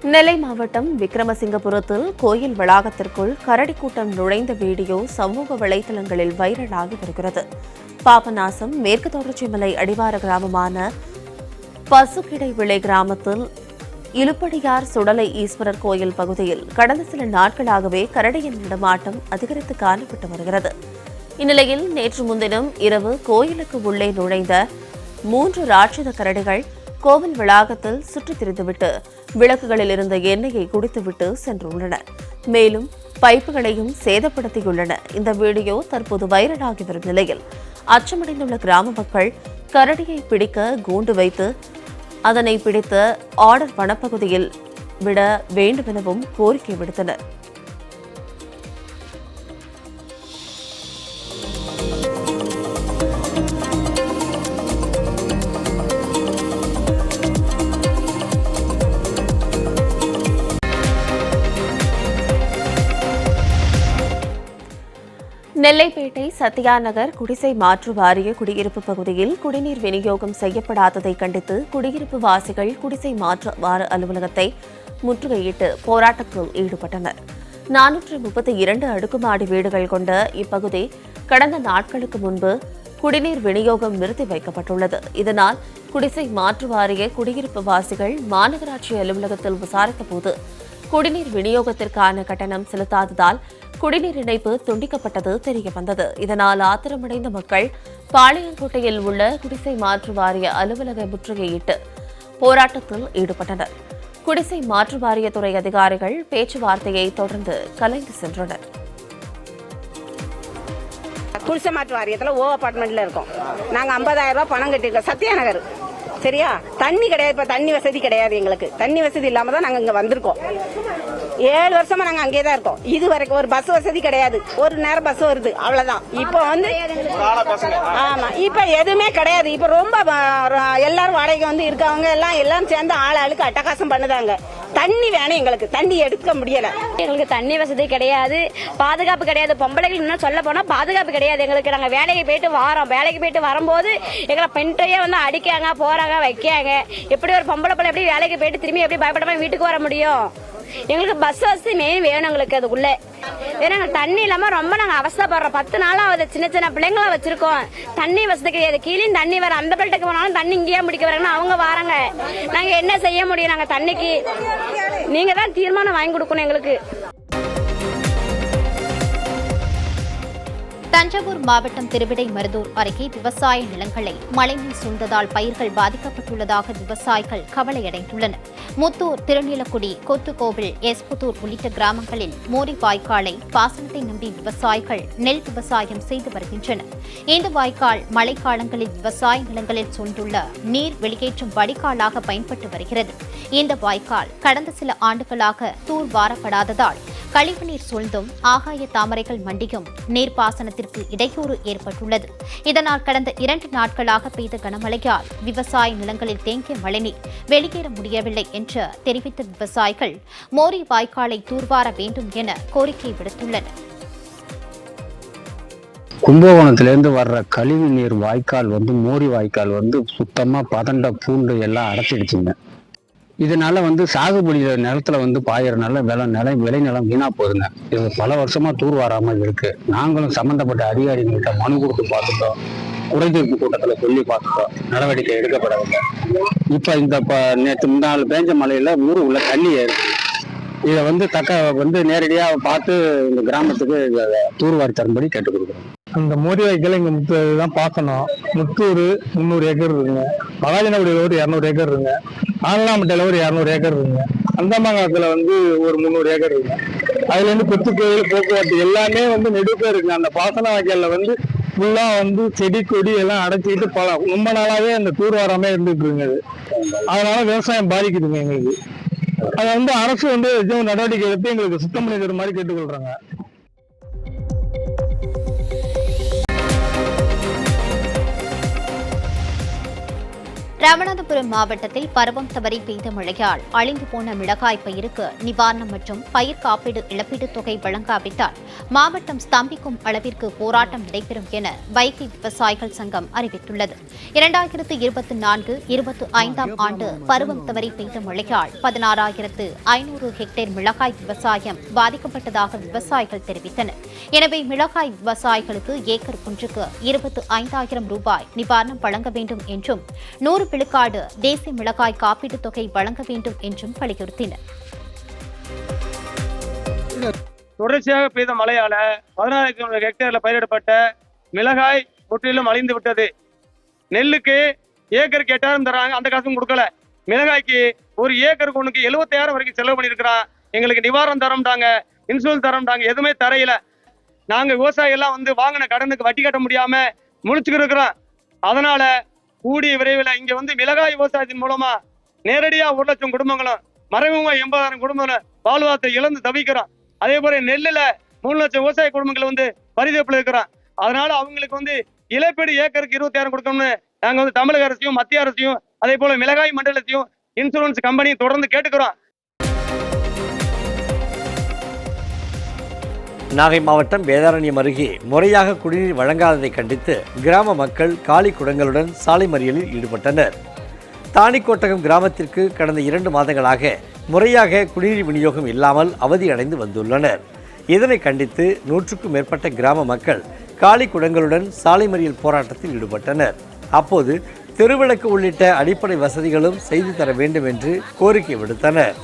நெல்லை மாவட்டம் விக்கிரமசிங்கபுரத்தில் கோயில் வளாகத்திற்குள் கரடி கூட்டம் நுழைந்த வீடியோ சமூக வலைதளங்களில் வைரலாகி வருகிறது. பாபநாசம் மேற்கு தொடர்ச்சி மலை அடிவார கிராமமான பசுக்கிடை விளை கிராமத்தில் இலுப்படியார் சுடலை ஈஸ்வரர் கோயில் பகுதியில் கடந்த சில நாட்களாகவே கரடியின் நடமாட்டம் அதிகரித்து காணப்பட்டு வருகிறது. இந்நிலையில் நேற்று முன்தினம் இரவு கோயிலுக்கு உள்ளே நுழைந்த 3 ராட்சத கரடிகள் கோவில் வளாகத்தில் சுற்றித் திரிந்துவிட்டு விளக்குகளில் இருந்த எண்ணெயை குடித்துவிட்டு சென்றுள்ளன. மேலும் பைப்புகளையும் சேதப்படுத்தியுள்ளன. இந்த வீடியோ தற்போது வைரலாகி வரும் நிலையில் அச்சமடைந்துள்ள கிராம மக்கள் கரடியை பிடிக்க கூண்டு வைத்து அதனை பிடித்த ஆர்டர் வனப்பகுதியில் விட வேண்டுமெனவும் கோரிக்கை விடுத்தனர். நெல்லைப்பேட்டை சத்யா நகர் குடிசை மாற்று வாரிய குடியிருப்பு பகுதியில் குடிநீர் விநியோகம் செய்யப்படாததை கண்டித்து குடியிருப்பு வாசிகள் குடிசை மாற்று வார அலுவலகத்தை முற்றுகையிட்டு போராட்டத்தில் ஈடுபட்டனர். 432 அடுக்குமாடி வீடுகள் கொண்ட இப்பகுதி கடந்த நாட்களுக்கு முன்பு குடிநீர் விநியோகம் நிறுத்தி வைக்கப்பட்டுள்ளது. இதனால் குடிசை மாற்று வாரிய குடியிருப்பு வாசிகள் மாநகராட்சி அலுவலகத்தில் விசாரித்தபோது குடிநீர் விநியோகத்திற்கான கட்டணம் செலுத்தாததால் குடிநீர் இணைப்பு துண்டிக்கப்பட்டது தெரியவந்தது. இதனால் ஆத்திரமடைந்த மக்கள் பாளையங்கோட்டையில் உள்ள குடிசை மாற்று வாரிய அலுவலக முற்றுகையிட்டு போராட்டத்தில் ஈடுபட்டனர். குடிசை மாற்று வாரியத்துறை அதிகாரிகள் பேச்சுவார்த்தையை தொடர்ந்து கலைந்து சென்றனர். குடிசை மாற்று வாரியத்தில் அபார்ட்மெண்ட்ல இருக்கோம். நாங்கள் 50,000 ரூபாய் பணம் கட்டிருக்கோம். சத்யா நகர் சரியா? தண்ணி கிடையாது. இப்ப தண்ணி வசதி கிடையாது. எங்களுக்கு தண்ணி வசதி இல்லாம தான் நாங்க இங்க வந்திருக்கோம். 7 வருஷமா நாங்க அங்கே தான் இருக்கோம். இது வரைக்கும் ஒரு பஸ் வசதி கிடையாது. ஒரு நேரம் பஸ் வருது, அவ்வளவுதான். இப்போ வந்து ஆமா, இப்ப எதுவுமே கிடையாது. இப்ப ரொம்ப எல்லாரும் வாடகை வந்து இருக்கவங்க எல்லாம் சேர்ந்து ஆளுக்கு அட்டகாசம் பண்ணுதாங்க. தண்ணி வேணும் எங்களுக்கு. தண்ணி எடுக்க முடியல. எங்களுக்கு தண்ணி வசதி கிடையாது, பாதுகாப்பு கிடையாது. பொம்பளைகள் இன்னும் சொல்ல போனா பாதுகாப்பு கிடையாது எங்களுக்கு. நாங்க வேலைக்கு போயிட்டு வரோம். வேலைக்கு போயிட்டு வரும்போது எங்களை பெண்டையே வந்து அடிக்காங்க, போறாங்க, வைக்காங்க. எப்படி ஒரு பொம்பளை பிள்ளை எப்படி வேலைக்கு போயிட்டு திரும்பி எப்படி பயப்படாம வீட்டுக்கு வர முடியும்? எங்களுக்கு பஸ் வசதி மெயின் வேணும் எங்களுக்கு. அதுக்குள்ள ஏன்னா தண்ணி இல்லாம ரொம்ப நாங்க அவஸ்தைப்படுறோம். 10 நாளா சின்ன சின்ன பிள்ளைங்களா வச்சிருக்கோம். தண்ணி வசதி கிடையாது. கீழே தண்ணி வர அந்த பிள்ளைக்கு போனாலும் தண்ணி இங்கேயே முடிக்க வராங்கன்னா அவங்க வராங்க. நாங்க என்ன செய்ய முடியும்? நாங்க தண்ணிக்கு நீங்க தான் தீர்மானம் வாங்கி கொடுக்கணும் எங்களுக்கு. தஞ்சாவூர் மாவட்டம் திருவிடைமருதூர் அருகே விவசாய நிலங்களை மழைநீர் சூழ்ந்ததால் பயிர்கள் பாதிக்கப்பட்டுள்ளதாக விவசாயிகள் கவலையடைந்துள்ளனர். முத்தூர், திருநீலக்குடி, கொத்துக்கோவில், எஸ்புத்தூர் உள்ளிட்ட கிராமங்களில் மோரி வாய்க்காலை பாசனத்தை நம்பி விவசாயிகள் நெல் விவசாயம் செய்து வருகின்றனர். இந்த வாய்க்கால் மழைக்காலங்களில் விவசாய நிலங்களில் சூழ்ந்துள்ள நீர் வெளியேற்றும் வடிகாலாக பயன்பட்டு வருகிறது. இந்த வாய்க்கால் கடந்த சில ஆண்டுகளாக தூர்வாரப்படாததால் கழிவுநீர் சூழ்ந்தும் ஆகாய தாமரைகள் மண்டியும் நீர்ப்பாசனத்திற்கு இடையூறு ஏற்பட்டுள்ளது. இதனால் கடந்த 2 நாட்களாக பெய்த கனமழையால் விவசாய நிலங்களில் தேங்கிய மழைநீர் வெளியேற முடியவில்லை என்று தெரிவித்த விவசாயிகள் மோரி வாய்க்காலை தூர்வார வேண்டும் என கோரிக்கை விடுத்துள்ளனர். கும்பகோணத்திலேருந்து வர்ற கழிவு நீர் வாய்க்கால் மோரி வாய்க்கால் சுத்தமா பதண்ட பூண்டு எல்லாம் அடைச்சிடுச்சுங்க. இதனால சாகுபடி நிலத்துல பாயறதுனால விளைநிலம் வீணா போகுதுங்க. இது பல வருஷமா தூர் வராமல் இருக்கு. நாங்களும் சம்பந்தப்பட்ட அதிகாரிகள்கிட்ட மனு கொடுத்து பார்த்துட்டோம். குறைதீர்ப்பு கூட்டத்துல சொல்லி பார்த்துட்டோம். நடவடிக்கை எடுக்கப்படவில்லை. இப்ப இந்த நேற்று முன்னாள் பேஞ்ச மழையில ஊரு உள்ள தண்ணி ஏறுது. இதை நேரடியா பார்த்து இந்த கிராமத்துக்கு தூர்வாரி தரும்படி கேட்டுக் கொடுக்குறோம். அந்த மோரி வாய்க்கால் இங்க தான் பாசனம். முத்தூர் 300 ஏக்கர் இருக்குங்க. மகாஜனகுடியில ஒரு 200 ஏக்கர் இருக்குங்க. ஆனலாம்பட்டையில ஒரு 200 ஏக்கர் இருக்குங்க. அந்தமாங்கலத்துல ஒரு 300 ஏக்கர் இருக்குங்க. அதுல இருந்து கொத்துக்கோயில், போக்குவரத்து எல்லாமே நெடுக்க இருக்குங்க. அந்த பாசன வாய்க்கால்ல ஃபுல்லா செடி கொடி எல்லாம் அடைச்சிக்கிட்டு ரொம்ப நாளாவே அந்த தூர் வராம இருந்துட்டு இருக்குங்க. அதனால விவசாயம் பாதிக்குதுங்க எங்களுக்கு. அதை அரசு நடவடிக்கை எடுத்து எங்களுக்கு சுத்தம் பண்ணி தர மாதிரி கேட்டுக்கொள்றாங்க. ராமநாதபுரம் மாவட்டத்தில் பருவம் தவறி பெய்த மழையால் அழிந்து போன மிளகாய் பயிருக்கு நிவாரணம் மற்றும் பயிர் காப்பீடு இழப்பீட்டுத் தொகை வழங்காவிட்டால் மாவட்டம் ஸ்தம்பிக்கும் அளவிற்கு போராட்டம் நடைபெறும் என வைகை விவசாயிகள் சங்கம் அறிவித்துள்ளது. 2024-25 ஆண்டு பருவம் தவறி பெய்த மழையால் 16,500 ஹெக்டேர் மிளகாய் விவசாயம் பாதிக்கப்பட்டதாக விவசாயிகள் தெரிவித்தனர். எனவே மிளகாய் விவசாயிகளுக்கு ஏக்கர் ஒன்றுக்கு 25,000 ரூபாய் நிவாரணம் வழங்க வேண்டும் என்றும் 100 விழுக்காடு தேசிய மிளகாய் காப்பீட்டுத் தொகை வழங்க வேண்டும் என்றும் வலியுறுத்தினர். தொடர்ச்சியாக பெய்த மழையால 16,000 ஹெக்டேர்ல பயிரிடப்பட்ட மிளகாய் முற்றிலும் அழிந்து விட்டது. நெல்லுக்கு ஏக்கருக்கு 8,000 தராங்க, அந்த காசும் கொடுக்கல. மிளகாய்க்கு ஒரு ஏக்கருக்கு ஒண்ணுக்கு 70,000 வரைக்கும் செலவு பண்ணியிருக்கிறான். எங்களுக்கு நிவாரணம் தரம்டாங்க, இன்சூரன்ஸ் தரம்டாங்க, எதுவுமே தரையில. நாங்க விவசாயி எல்லாம் வாங்கின கடனுக்கு வட்டி கட்ட முடியாம முழிச்சுக்கிட்டு இருக்கிறோம். அதனால கூடிய விரைவில் இங்க மிளகாய் விவசாயத்தின் மூலமா நேரடியா 1 லட்சம் குடும்பங்களும் மறைமுகமா 80,000 குடும்பங்களும் வாழ்வாதாரத்தை இழந்து தவிக்கிறோம். அதே போல நெல்லுல 3 லட்சம் விவசாய குடும்பங்கள் பரிதவிப்புல இருக்கிறோம். அதனால அவங்களுக்கு இழப்பீடு ஏக்கருக்கு 20,000 கொடுக்கணும்னு நாங்க தமிழக அரசையும் மத்திய அரசையும் அதே போல மிளகாய் மண்டலத்தையும் இன்சூரன்ஸ் கம்பெனியும் தொடர்ந்து கேட்டுக்கிறோம். நாகை மாவட்டம் வேதாரண்யம் அருகே முறையாக குடிநீர் வழங்காததை கண்டித்து கிராம மக்கள் காலி குடங்களுடன் சாலை மறியலில் ஈடுபட்டனர். தாணிக்கோட்டகம் கிராமத்திற்கு கடந்த 2 மாதங்களாக முறையாக குடிநீர் விநியோகம் இல்லாமல் அவதியடைந்து வந்துள்ளனர். இதனை கண்டித்து 100க்கும் மேற்பட்ட கிராம மக்கள் காலி குடங்களுடன் சாலை மறியல் போராட்டத்தில் ஈடுபட்டனர். அப்போது தெருவிளக்கு உள்ளிட்ட அடிப்படை வசதிகளும் செய்து தர வேண்டும் என்று கோரிக்கை விடுத்தனர்.